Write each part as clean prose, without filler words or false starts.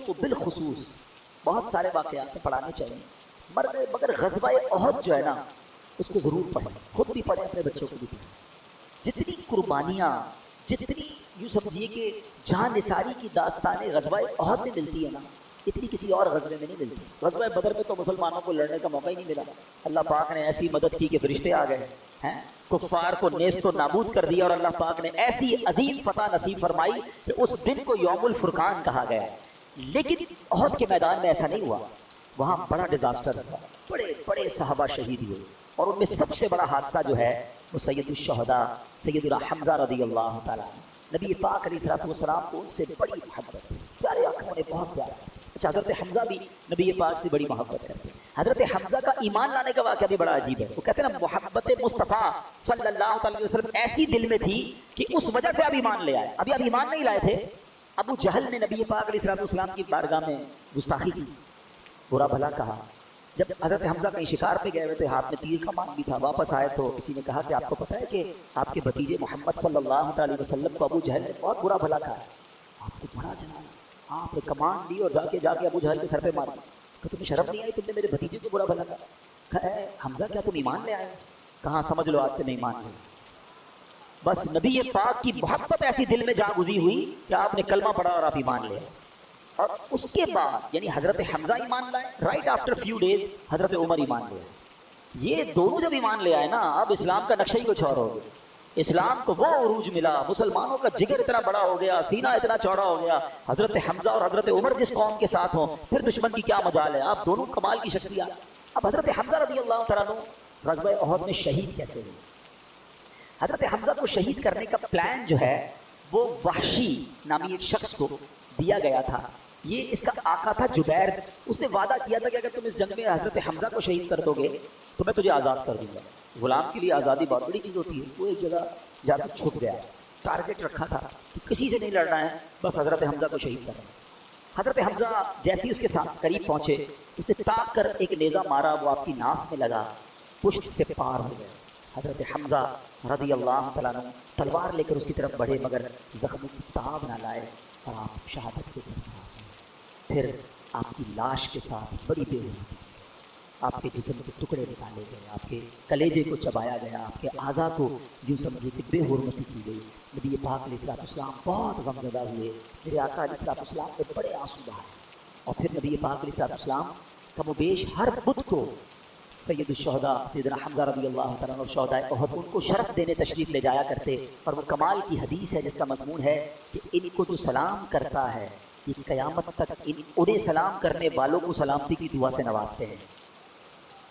کو بالخصوص بہت سارے واقعات میں پڑھانے چاہیے، مگر غزوہ احد جو ہے نا اس کو ضرور پڑھیں، خود بھی پڑھیں، اپنے بچوں کو بھی پڑھیں۔ جتنی قربانیاں، جتنی یوں سمجھیے کہ جان نثاری کی داستانیں غزوہ احد میں ملتی ہے نا، اتنی کسی اور غزوے میں نہیں ملتی۔ غزوہ بدر میں تو مسلمانوں کو لڑنے کا موقع ہی نہیں ملا، اللہ پاک نے ایسی مدد کی کہ فرشتے آ گئے ہیں، کفار کو نیست و نابود کر دیا، اور اللہ پاک نے ایسی عظیم فتح نصیب فرمائی کہ اس دن کو یوم الفرقان کہا گیا۔ لیکن احد کے میدان میں ایسا نہیں ہوا، وہاں بڑا ڈیزاسٹر ہوا، بڑے بڑے صحابہ شہید ہوئے، اور ان میں سب سے بڑا حادثہ جو ہے وہ سید الشہداء سیدنا حمزہ رضی اللہ تعالیٰ عنہ۔ نبی پاک علیہ الصلوۃ والسلام کو ان سے بڑی محبت ہے، پیارے آقا نے بہت پیار کرتے۔ اچھا، حضرت حمزہ بھی نبی پاک سے بڑی محبت کرتے ہیں۔ حضرت حمزہ کا ایمان لانے کا واقعہ بھی بڑا عجیب ہے۔ وہ کہتے ہیں نا، محبت مصطفیٰ صلی اللہ علیہ وسلم ایسی دل میں تھی کہ اس وجہ سے اب ایمان لے آئے۔ ابھی اب ایمان نہیں لائے تھے، ابو جہل نے نبی پاک علیہ الصلوۃ والسلام کی بارگاہ میں گستاخی کی، برا بھلا کہا۔ جب حضرت حمزہ کہیں شکار پہ گئے ہوئے تھے، ہاتھ میں تیر کمان بھی تھا، واپس آئے تو کسی نے کہا کہ آپ کو پتہ ہے کہ آپ کے بھتیجے محمد صلی اللہ علیہ وسلم کو ابو جہل نے بہت برا بھلا کہا ہے؟ آپ کو بڑا جلانا، آپ نے کمان لی اور جا کے ابو جہل کے سر پہ مارا کہ تمہیں شرم نہیں آئی، تم نے میرے بھتیجے کو برا بھلا کہا۔ اے حمزہ، کیا تم ایمان لے آئے؟ کہاں، سمجھ لو آج سے میں ایمان لے۔ بس نبی پاک کی محبت ایسی دل میں جا گزی ہوئی کہ آپ نے کلمہ پڑھا اور آپ ایمان لے آئے۔ اور اس کے بعد یعنی حضرت حمزہ ایمان لائے، رائٹ آفٹر فیو ڈیز حضرت عمر ایمان لے آئے۔ یہ دونوں جب ایمان لے آئے نا، اب اسلام کا نقشہ ہی کچھ اور ہو گیا۔ اسلام کو وہ عروج ملا، مسلمانوں کا جگر اتنا بڑا ہو گیا، سینہ اتنا چوڑا ہو گیا۔ حضرت حمزہ اور حضرت عمر جس قوم کے ساتھ ہوں، پھر دشمن کی کیا مجال ہے؟ آپ دونوں کمال کی شخصیات۔ اب حضرت حمزہ رضی اللہ تعالیٰ عنہ غزوہ احد میں شہید کیسے ہوئے؟ حضرت حمزہ کو شہید کرنے کا پلان جو ہے وہ وحشی نامی ایک شخص کو دیا گیا تھا۔ یہ اس کا آقا تھا جبیر، اس نے وعدہ کیا تھا کہ اگر تم اس جنگ میں حضرت حمزہ کو شہید کر دو گے تو میں تجھے آزاد کر دوں گا۔ غلام کے لیے آزادی بہت بڑی چیز ہوتی ہے۔ وہ ایک جگہ جا کے چھپ گیا، ٹارگٹ رکھا تھا کہ کسی سے نہیں لڑنا ہے، بس حضرت حمزہ کو شہید کرنا ہے۔ حضرت حمزہ جیسے اس کے ساتھ قریب پہنچے، اس نے تاک کر ایک نیزہ مارا، وہ آپ کی ناف میں لگا، پشت سے پار ہو گئے۔ حضرت حمزہ رضی اللہ تعالیٰ عنہ تلوار لے کر اس کی طرف بڑھے، مگر زخم کی تاب نہ لائے، اور آپ شہادت سے سرفراز ہوئے۔ پھر آپ کی لاش کے ساتھ بڑی بے حرمتی، آپ کے جسم کے ٹکڑے نکالے گئے، آپ کے کلیجے کو چبایا گیا، آپ کے اعضاء کو یوں سمجھے کہ بے حرمتی کی گئی۔ نبی پاک علیہ الصلوۃ والسلام بہت غمزدہ ہوئے، میرے آقا علیہ الصلوۃ والسلام نے بڑے آنسو بہائے۔ اور پھر نبی پاک علیہ الصلوۃ والسلام کم و بیش ہر بدھ کو سید الشہداء سیدنا حمزہ رضی اللہ تعالیٰ عنہ اور شہداء احد ان کو شرف دینے تشریف لے جایا کرتے۔ اور وہ کمال کی حدیث ہے جس کا مضمون ہے کہ ان کو جو سلام کرتا ہے یہ قیامت تک انہیں سلام کرنے والوں کو سلامتی کی دعا سے نوازتے ہیں۔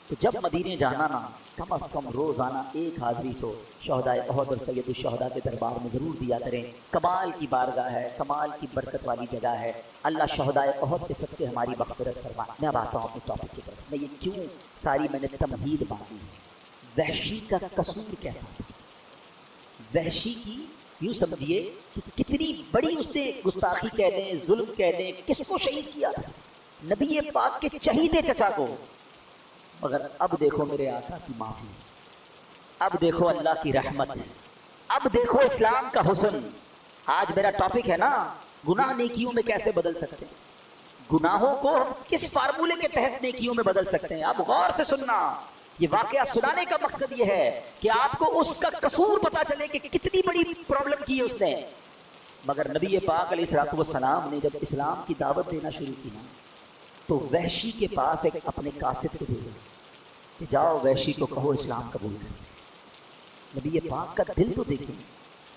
تو جب مدینے جانا نا، کم از کم روزانہ ایک حاضری تو شہداء احد اور سید الشہداء کے دربار میں ضرور دیا کریں۔ کمال کی بارگاہ ہے، کمال کی برکت والی جگہ ہے۔ اللہ شہداء احد کے صدقے ہماری مغفرت فرمائے۔ میں اب آتا ہوں اپنے ٹاپک کی طرف۔ میں یہ کیوں ساری میں نے تمہید باندھی ہے؟ وحشی کا قصور کیسا تھا؟ وحشی کی یوں سمجھیے کہ کتنی بڑی اس نے گستاخی کہہ لیں، ظلم کہہ لیں، کس کو شہید کیا تھا؟ نبی پاک کے چہیتے چچا کو۔ مگر اب دیکھو میرے آقا کی معافی، اب دیکھو اللہ کی رحمت، اب دیکھو اسلام کا حسن۔ آج میرا ٹاپک ہے نا، گناہ نیکیوں میں کیسے بدل سکتے ہیں، گناہوں کو ہم کس فارمولے کے تحت نیکیوں میں بدل سکتے ہیں۔ اب غور سے سننا، یہ واقعہ سنانے کا مقصد یہ ہے کہ آپ کو اس کا قصور پتا چلے کہ کتنی بڑی پرابلم کی ہے اس نے۔ مگر نبی پاک علیہ الصلوۃ والسلام نے جب اسلام کی دعوت دینا شروع کی نا، تو وحشی کے پاس ایک اپنے قاصد کو بھیجا کہ جاؤ وحشی کو کہو اسلام قبول کرے۔ نبی پاک کا دل تو دیکھیں،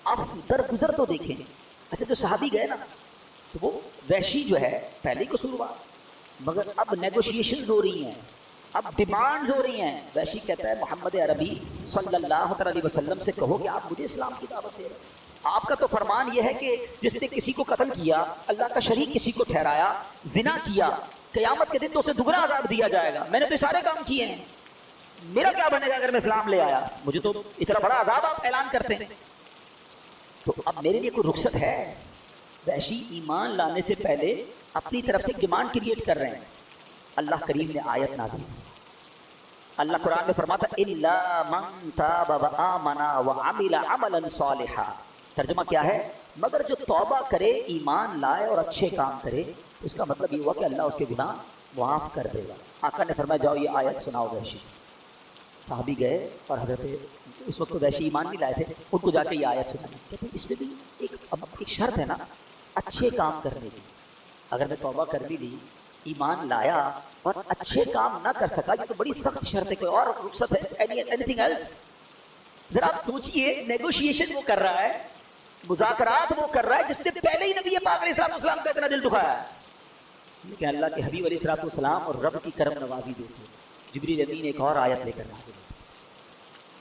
اب درگزر تو دیکھیں۔ اچھا، جو صحابی گئے نا، تو وہ وحشی جو ہے پہلے ہی قصوروار، مگر اب نیگوشیشنز ہو رہی ہیں، اب ڈیمانڈز ہو رہی ہیں۔ وحشی کہتا ہے محمد عربی صلی اللہ علیہ وسلم سے کہو کہ آپ مجھے اسلام کی دعوت دے رہے ہیں۔ آپ کا تو فرمان یہ ہے کہ جس نے کسی کو قتل کیا، اللہ کا شریک کسی کو ٹھہرایا، زنا کیا، قیامت کے دن تو اسے دگنا عذاب دیا جائے گا۔ میں نے تو سارے کام کیے ہیں، میرا کیا بنے گا اگر میں اسلام لے آیا؟ مجھے تو اتنا بڑا عذاب آپ اعلان کرتے ہیں، تو اب میرے لیے کوئی رخصت ہے؟ وحشی ایمان لانے سے پہلے اپنی طرف سے ڈیمانڈ کریٹ کر رہے ہیں۔ اللہ کریم نے آیت نازل کی، اللہ قرآن میں فرماتا الا من تاب وآمن وعمل عملا صالحا۔ ترجمہ کیا ہے؟ مگر جو توبہ کرے، ایمان لائے اور اچھے کام کرے، اس کا مطلب یہ ہوا کہ اللہ اس کے گناہ معاف کر دے گا. آقا نے فرمایا جاؤ یہ آیت سناؤ وحشی. صحابی گئے اور حضرت اس وقت وحشی ایمان نہیں لائے تھے, ان کو جا کے یہ آیت سنائی. کہتے ہیں اس میں بھی ایک شرط ہے نا اچھے کام کرنے کی. اگر میں توبہ کر بھی لی, ایمان لایا اور اچھے کام نہ کر سکا, یہ تو بڑی سخت شرط ہے. کوئی اور رخصت ہے اینی تھنگ ایلس؟ ذرا آپ سوچئے, نیگوشیشن وہ کر رہا ہے, مذاکرات وہ کر رہا ہے جس سے پہلے ہی نبی پاک علیہ السلام کا اتنا دل دکھایا ہے. لیکن اللہ کے حبیب علیہ السلام اور رب کی کرم نوازی دیتے ہیں. جبریل امین ایک اور آیت لے کر نازل ہوئی.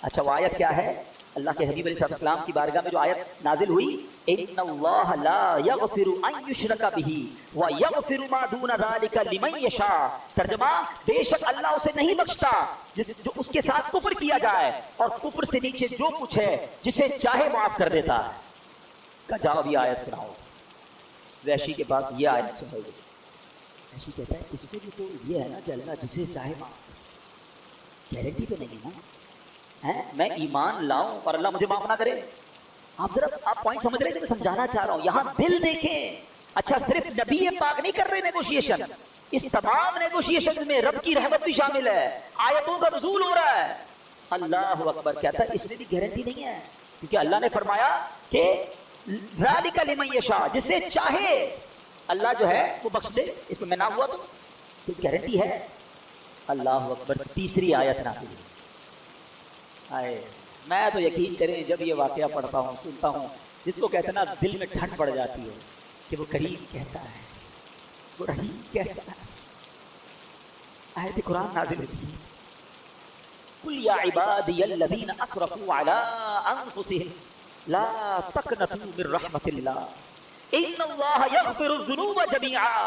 اچھا وہ آیت کیا ہے؟ اللہ کے حبیب علیہ السلام کی بارگاہ میں جو آیت نازل ہوئی, ان اللہ لا یغفر ان یشرک بہ ویغفر ما دون ذلک لمن یشاء. ترجمہ, بے شک اللہ اسے نہیں بخشتا جو اس کے ساتھ کفر کیا جائے, اور کفر سے نیچے جو کچھ ہے جسے چاہے معاف کر دیتا ہے. کا جواب یہ آیت سناؤ. وحشی کے پاس یہ آیت سنائی. وحشی کہتا ہے اس میں بھی تو یہ ہے نا کہ اللہ جسے چاہے معاف, گارنٹی تو نہیں نا میں ایمان لاؤں اور اللہ مجھے معاف نہ کرے. آپ ذرا آپ پوائنٹ سمجھ رہے ہیں, میں سمجھانا چاہ رہا ہوں. یہاں دل دیکھیں. اچھا صرف نبی پاک نہیں کر رہے نیگوشیشن, اس تمام نیگوشیشن میں رب کی رحمت بھی شامل ہے, آیتوں کا نزول ہو رہا ہے. اللہ اکبر. کہتا ہے اس میں بھی گارنٹی نہیں ہے, کیونکہ اللہ نے فرمایا کہ ذالک لمن یشاء, جسے چاہے اللہ جو ہے وہ بخش دے. اس میں نہ ہوا تو کوئی گارنٹی ہے؟ اللہ اکبر. تیسری آیت نازل ہوئی. میں تو یقین کریں جب یہ واقعہ پڑھتا ہوں سنتا ہوں, جس کو کہتے ہیں نا دل میں ٹھنڈ پڑ جاتی ہے کہ وہ کریم کیسا ہے, وہ رحیم کیسا ہے. آیت قرآن نازل ہوئی, قل یا عبادی الذین اسرفوا علی انفسهم لا تقنطوا من رحمت اللہ ان اللہ یغفر الذنوب جمیعا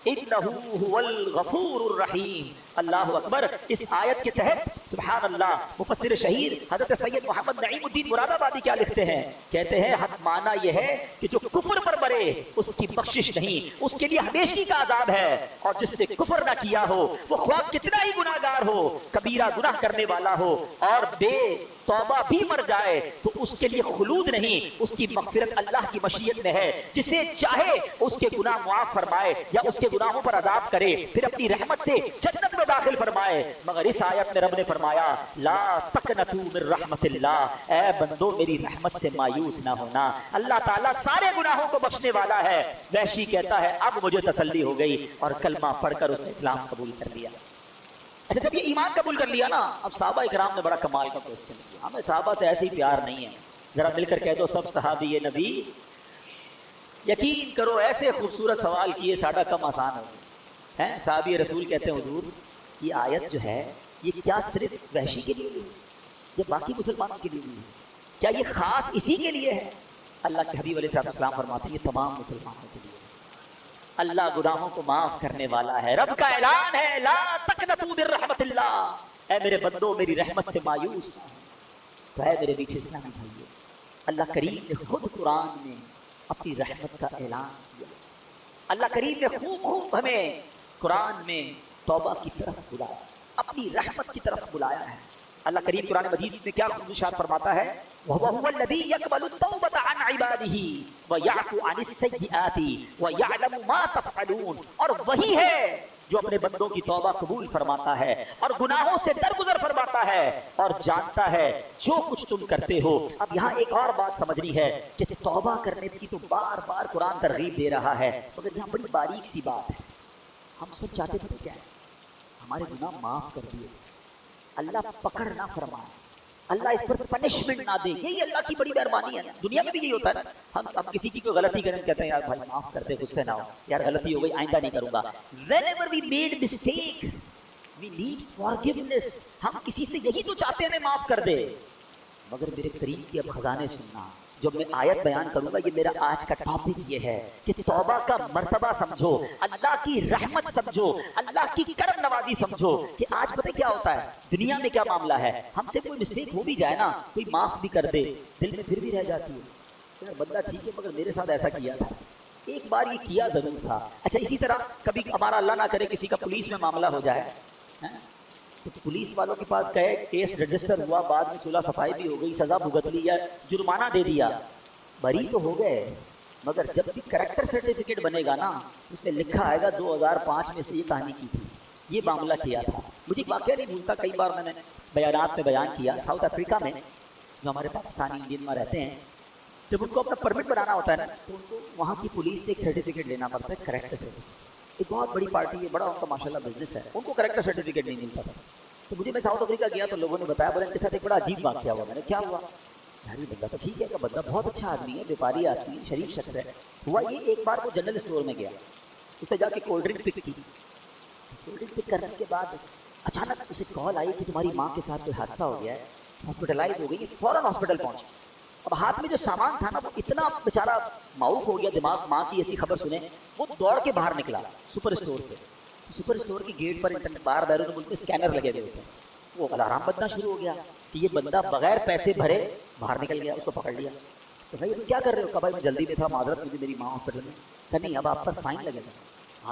انہ هو الغفور الرحیم. اللہ اکبر. اس آیت کے تحت سبحان اللہ مفسر شہیر حضرت سید محمد نعیم الدین مراد آبادی کیا لکھتے ہیں؟ کہتے ہیں حق معنی یہ ہے کہ جو کفر پر مرے اس کی بخشش نہیں, اس کے لیے ہمیشگی کا عذاب ہے. اور جس نے کفر نہ کیا ہو وہ خواہ کتنا ہی گناہگار ہو, کبیرہ گناہ کرنے والا ہو, اور بے توبہ بھی مر جائے تو اس کے لیے خلود نہیں, اس کی مغفرت اللہ کی مشیت میں ہے. جسے چاہے اس کے گناہ معاف فرمائے یا اس کے گناہوں پر عذاب کرے, پھر اپنی رحمت سے جنت میں داخل فرمائے. مگر اس آیت میں رب نے فرمایا لا تقنطوا من رحمت اللہ, اے بندو میری رحمت سے مایوس نہ ہونا, اللہ تعالیٰ سارے گناہوں کو بخشنے والا ہے. وحشی کہتا ہے اب مجھے تسلی ہو گئی اور کلمہ پڑھ کر اس نے اسلام قبول کر لیا. اچھا جب یہ ایمان قبول کر لیا نا, اب صحابہ اکرام نے بڑا کمال کا کوسچن کیا. ہمیں صحابہ سے ایسے ہی پیار نہیں ہے, ذرا مل کر کہہ دو سب صحابی نبی. یقین کرو ایسے خوبصورت سوال کیے ساڑھا کم آسان ہو گئے. صحابی رسول کہتے ہیں حضور یہ آیت جو ہے یہ کیا صرف وحشی کے لیے یا باقی مسلمانوں کے لیے ہے, کیا یہ خاص اسی کے لیے ہے؟ اللہ کے حبیب علیہ السلام فرماتے ہیں یہ تمام مسلمانوں کے لیے. اللہ گناہوں کو معاف کرنے والا ہے. رب کا اعلان ہے لا تقنطوا من رحمت اللہ, اے میرے بندو میری رحمت سے مایوس نہ ہو. تو اے میرے بیچ اسلامی بھائیو, اللہ کریم نے خود قرآن میں اپنی رحمت کا اعلان کیا. اللہ کریم نے خوب ہمیں قرآن میں توبہ کی طرف بلایا, اپنی رحمت کی طرف بلایا ہے. اللہ کریم قرآن مجید میں کیا خوب ارشاد فرماتا ہے, وَهُوَ الَّذِي يَقْبَلُ التَّوْبَةَ عَنْ عِبَادِهِ وَيَعْفُو عَنِ السَّيِّئَاتِ وَيَعْلَمُ مَا تَفْعَلُونَ. اور وہی ہے جو اپنے بندوں کی توبہ قبول فرماتا ہے اور گناہوں سے درگزر فرماتا ہے اور جانتا ہے جو کچھ تم کرتے ہو. اب یہاں ایک اور بات سمجھنی ہے کہ توبہ کرنے کی تو بار بار قرآن ترغیب دے رہا ہے, مگر یہاں بڑی باریک سی بات ہے. ہم سب چاہتے تھے کیا ہے, ہمارے گناہ معاف کر دیے, اللہ پکڑ نہ فرمائے, اللہ اس پر پنشمنٹ نہ دے. یہی اللہ کی بڑی مہربانی ہے. دنیا میں بھی یہی ہوتا ہے. ہم کسی کی کوئی غلطی کریں کہتے ہیں یار بھائی معاف کر دے, غصے نہ ہو, یار غلطی ہو گئی آئندہ نہیں کروں گا. whenever we made mistake we need forgiveness. ہم کسی سے یہی تو چاہتے ہیں معاف کر دے. مگر میرے کریم کے اب خزانے سننا, جو میں آیت بیان کروں گا یہ میرا آج کا ٹاپک یہ ہے کہ توبہ کا مرتبہ سمجھو, اللہ کی رحمت سمجھو, اللہ کی کرم نوازی سمجھو. کہ آج پتہ کیا ہوتا ہے دنیا میں, کیا معاملہ ہے, ہم سے کوئی مسٹیک ہو بھی جائے نا, کوئی معاف بھی کر دے, دل میں پھر بھی رہ جاتی ہے یار بندہ ٹھیک ہے مگر میرے ساتھ ایسا کیا تھا, ایک بار یہ کیا ضرور تھا. اچھا اسی طرح کبھی ہمارا اللہ نہ کرے کسی کا پولیس میں معاملہ ہو جائے, تو پولیس والوں کے پاس گئے, کیس رجسٹر ہوا, بعد میں صلح صفائی بھی ہو گئی, سزا بھگت لی یا جرمانہ دے دیا, بری تو ہو گئے, مگر جب بھی کریکٹر سرٹیفکیٹ بنے گا نا اس میں لکھا آئے گا 2005 میں اس نے یہ کہانی کی تھی، یہ معاملہ کیا تھا. مجھے ایک واقعہ نہیں بھولتا، کئی بار میں نے بیانات میں بیان کیا. ساؤتھ افریقہ میں جو ہمارے پاکستانی انڈین میں رہتے ہیں، جب ان کو اپنا پرمٹ بنانا ہوتا ہے نا تو ان کو وہاں کی پولیس سے ایک سرٹیفکیٹ لینا پڑتا ہے، کریکٹر سرٹیفکیٹ. ایک بہت بڑی پارٹی ہے، بڑا ان کا ماشاءاللہ بزنس ہے، ان کو کریکٹر سرٹیفکیٹ نہیں ملتا تھا. تو مجھے میں ساؤتھ افریقہ گیا تو لوگوں نے بتایا، بولے ان کے ساتھ ایک بڑا عجیب واقعہ ہوا. میں نے کیا ہوا؟ یار یہ بندہ تو ٹھیک ہے کہ بندہ بہت اچھا آدمی ہے، بیپاری آدمی ہے، شریف شخص ہے. ہوا یہ ایک بار وہ جنرل اسٹور میں گیا، اس نے جا کے کولڈ ڈرنک پک کی. کولڈ ڈرنک پک کرنے کے بعد اچانک اسے کال آئی کہ تمہاری ماں کے ساتھ کوئی حادثہ ہو گیا ہے، ہاسپٹلائز ہو گئی. فوراً ہاسپٹل پہنچ. اب ہاتھ میں جو سامان تھا نا وہ اتنا بیچارہ معروف ہو گیا دماغ، ماں کی ایسی خبر سنے وہ دوڑ کے باہر نکلا سپر اسٹور سے. سپر اسٹور کی گیٹ پر انٹرنیٹ باہر بیرون ملک میں اسکینر لگے ہوئے تھے. وہ الارم بجنا شروع ہو گیا کہ یہ بندہ بغیر پیسے بھرے باہر نکل گیا. اس کو پکڑ لیا. تو بھائی تم کیا کر رہے ہو؟ کہ بھائی میں جلدی میں تھا، معذرت، مجھے میری ماں ہاسپٹل میں. کہ نہیں اب آپ پر فائن لگے گا،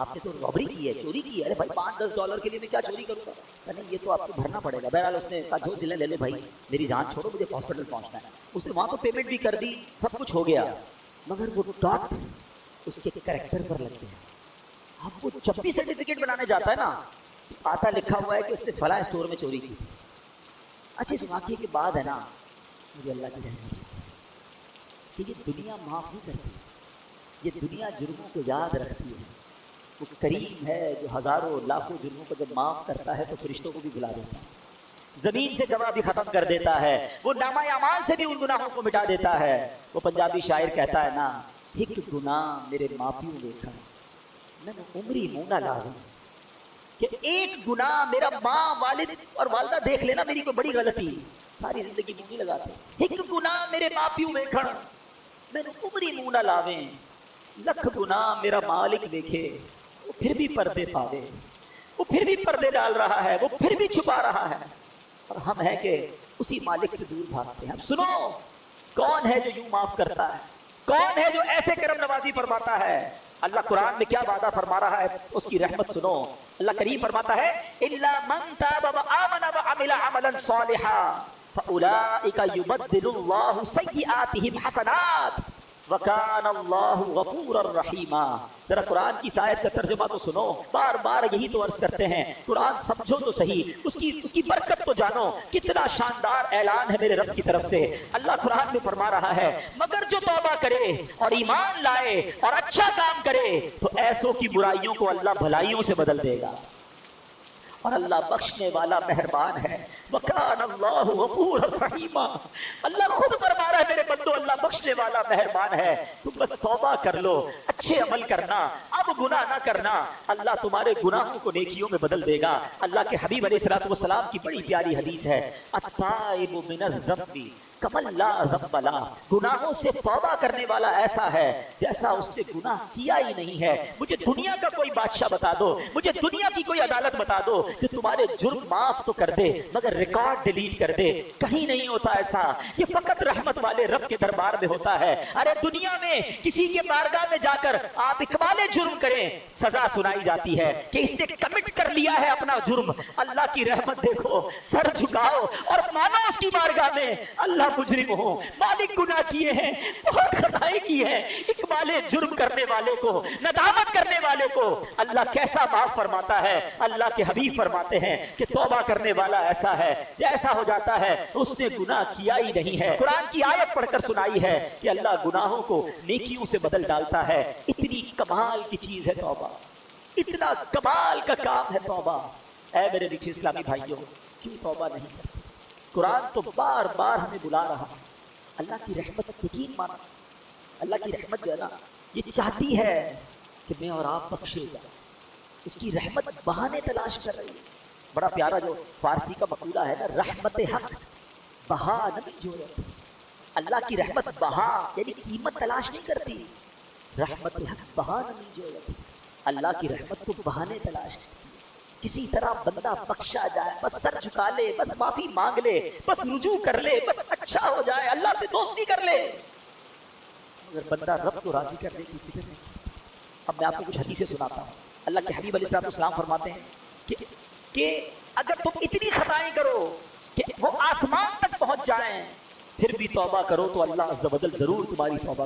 آپ نے تو رابری کی ہے، چوری کی ہے. ارے بھائی $5-10 کے لیے میں کیا چوری کروں گا؟ کہ نہیں یہ تو آپ کو بھرنا پڑے گا. بہرحال اس نے کہا جو ضلع لے لے بھائی، میری جان چھوڑو، مجھے ہاسپٹل پہنچنا ہے. اس نے وہاں تو پیمنٹ بھی کر دی، سب کچھ ہو گیا، مگر وہ ڈاٹ اس کے کریکٹر پر لگتے ہیں. اب وہ جب بھی سرٹیفکیٹ بنانے جاتا ہے نا تو آتا لکھا ہوا ہے کہ اس نے فلاں اسٹور میں چوری کی. اچھا اس واقعے کے بعد ہے نا مجھے اللہ کی رحمت کہ یہ دنیا معاف نہیں کرتی، یہ دنیا جرموں کو یاد رکھتی ہے. وہ کریم ہے جو ہزاروں لاکھوں جرموں کو جب معاف کرتا ہے تو فرشتوں کو بھی بلا دیتا ہے، زمین سے گواہ بھی ختم کر دیتا ہے، وہ نامہ اعمال سے بھی ان گناہوں کو مٹا دیتا ہے. وہ پنجابی شاعر کہتا ہے نا، ایک گناہ میرے ماپیوں دیکھا میں عمری منہ نہ لاؤں. کہ ایک گناہ میرا ماں والد اور والدہ دیکھ لینا میری کوئی بڑی غلطی، ساری زندگی منہ نہیں لگاتے. ایک گناہ میرے ماپیوں دیکھن میں عمری منہ نہ لاویں. لکھ گناہ میرا مالک دیکھے وہ پھر بھی پردے پاوے. وہ پھر بھی پردے ڈال رہا ہے، وہ پھر بھی چھپا رہا ہے، اور ہم ہیں کہ اسی مالک سے دور بھاگتے ہیں. سنو کون ہے جو یوں معاف کرتا ہے، کون ہے جو ایسے کرم نوازی فرماتا ہے. اللہ قرآن میں کیا وعدہ فرما رہا ہے، اس کی رحمت سنو. اللہ کریم فرماتا ہے الا من تاب وآمن وعمل عملا صالحا فاولئک یبدل اللہ سیئاتہم حسنات وکان اللہ غفورا رحیما. ذرا قرآن کی آیت کا ترجمہ تو سنو. بار بار یہی تو عرض کرتے ہیں قرآن سمجھو تو صحیح، اس کی برکت تو جانو. کتنا شاندار اعلان ہے میرے رب کی طرف سے. اللہ قرآن میں فرما رہا ہے مگر جو توبہ کرے اور ایمان لائے اور اچھا کام کرے تو ایسوں کی برائیوں کو اللہ بھلائیوں سے بدل دے گا، اور اللہ بخشنے والا مہربان ہے. وَكَانَ اللَّهُ غَفُورًا رَحِيمًا. اللہ خود فرما رہا ہے میرے بندو اللہ بخشنے والا مہربان ہے. تم بس توبہ کر لو، اچھے عمل کرنا، اب گناہ نہ کرنا، اللہ تمہارے گناہوں کو نیکیوں میں بدل دے گا. اللہ کے حبیب علیہ السلام کی بڑی پیاری حدیث ہے التائب من الذنب کمن لا ذنب لہ. گناہوں سے توبہ کرنے والا ایسا ہے جیسا اس نے گناہ کیا ہی نہیں ہے. مجھے دنیا کا کوئی بادشاہ بتا دو، مجھے دنیا کی کوئی عدالت بتا دو کہ تمہارے جرم معاف تو کر دے مگر ریکارڈ ڈیلیٹ کر دے. کہیں نہیں ہوتا ایسا، یہ فقط رحمت والے رب کے دربار میں ہوتا ہے. ارے دنیا میں کسی کے بارگاہ میں جا کر آپ اقبال جرم کریں، سزا سنائی جاتی ہے کہ اس نے کمٹ کر لیا ہے اپنا جرم. اللہ کی رحمت دیکھو، سر جھکاؤ اور مانو اس کی بارگاہ میں اللہ مجرم ہو، مالک گناہ کیے ہیں، بہت خطائیں کی ہیں. اقبال جرم کرنے والے کو، ندامت کرنے والے کو اللہ کیسا معاف فرماتا ہے. اللہ کے حبیب فرماتے ہیں کہ توبہ کرنے والا ایسا ہے جیسا ہو جاتا ہے اس نے گناہ کیا ہی نہیں ہے. قرآن کی آیت پڑھ کر سنائی ہے کہ اللہ گناہوں کو نیکیوں سے بدل ڈالتا ہے. اتنی کمال کی چیز ہے توبہ، اتنا کمال کا کام ہے توبہ. اے میرے میٹھے اسلامی بھائیوں، کیوں توبہ نہیں کرتے؟ قرآن تو بار بار ہمیں بلا رہا ہے. اللہ کی رحمت یقین مانا، اللہ کی رحمت جو ہے نا یہ چاہتی ہے کہ میں اور آپ بخشے جائیں. اس کی رحمت بہانے تلاش کر رہی ہے. بڑا پیارا جو فارسی کا مقولہ ہے نا، رحمت حق بہا نہیں جوڑتی. اللہ کی رحمت بہا یعنی قیمت تلاش نہیں کرتی، رحمت حق بہا نہیں جوڑتی. اللہ کی رحمت تو بہانے تلاش کرتی. کسی طرح بندہ بخشا جائے، بس سر جھکا لے، بس معافی مانگ لے، بس رجوع کر لے، بس اچھا ہو جائے، اللہ سے دوستی کر لے. مگر بندہ رب کو راضی کرنے کی فکر نہیں. اب میں آپ کو کچھ حدیثیں سناتا ہوں. اللہ کے حبیب علیہ السلام فرماتے ہیں کہ اگر تم اتنی خطائیں کرو کہ وہ آسمان تک پہنچ جائیں پھر بھی توبہ کرو تو اللہ عز و جل ضرور تمہاری توبہ